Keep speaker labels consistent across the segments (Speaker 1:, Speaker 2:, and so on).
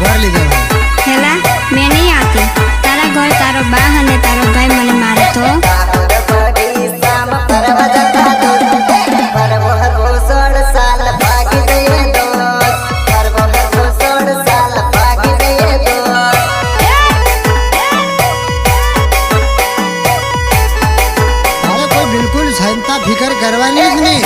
Speaker 1: घर ले जाओ।
Speaker 2: हेला मैं नहीं आती। तारा घर तारो बाह ने तारो भाई मने मारे तो
Speaker 1: बिल्कुल चिंता फिकर करवानी ही नहीं।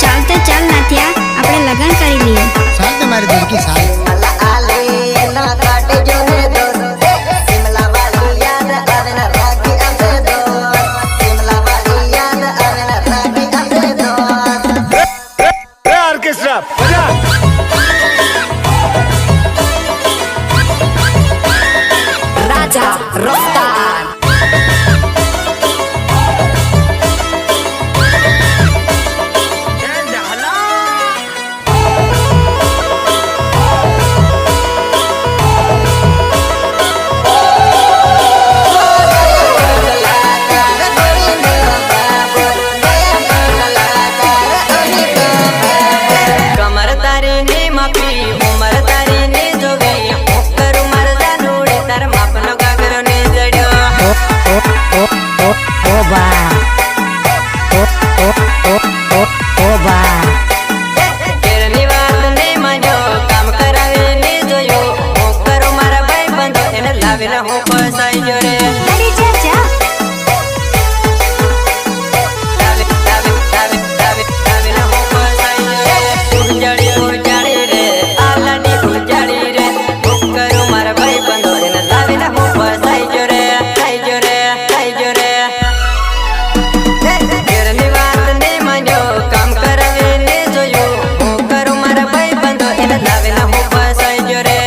Speaker 2: चालते चल नाथिया આપણે લગન કરી લીએ।
Speaker 1: साल तुम्हारे दिल की साल
Speaker 3: राजा रफ्तार कमर तारी ने मापी उमर तारी ने जोगी ओकर उमर जानूड़े तार मापनो गागरो ने जड़्यो ओ बा ओ बा केरनी वात ने मान्यो काम करावे ने जोयो ओकर उमर भाई बंदो एने लावे न हो पसाई जो रे अरे चाचा लावे न हो पसाई जो रे उजाड़ी रे आलानी उजाड़ी रे ओकर उमर भाई बंदो एने लावे न हो पसाई जो रे आई जो रे आई जो रे केरनी वात ने मान्यो काम करावे ने जोयो ओकर उमर भाई बंदो एने लावे न हो पसाई जो रे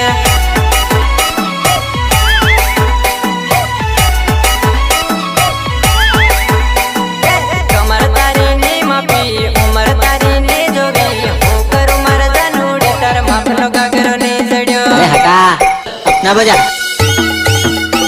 Speaker 3: कमर तारी ने मापी उमर तारी ने जोगी ओकर उमर जानूड़े तार मापनो गागरो ने जड़्यो
Speaker 4: हटा अपना बजा।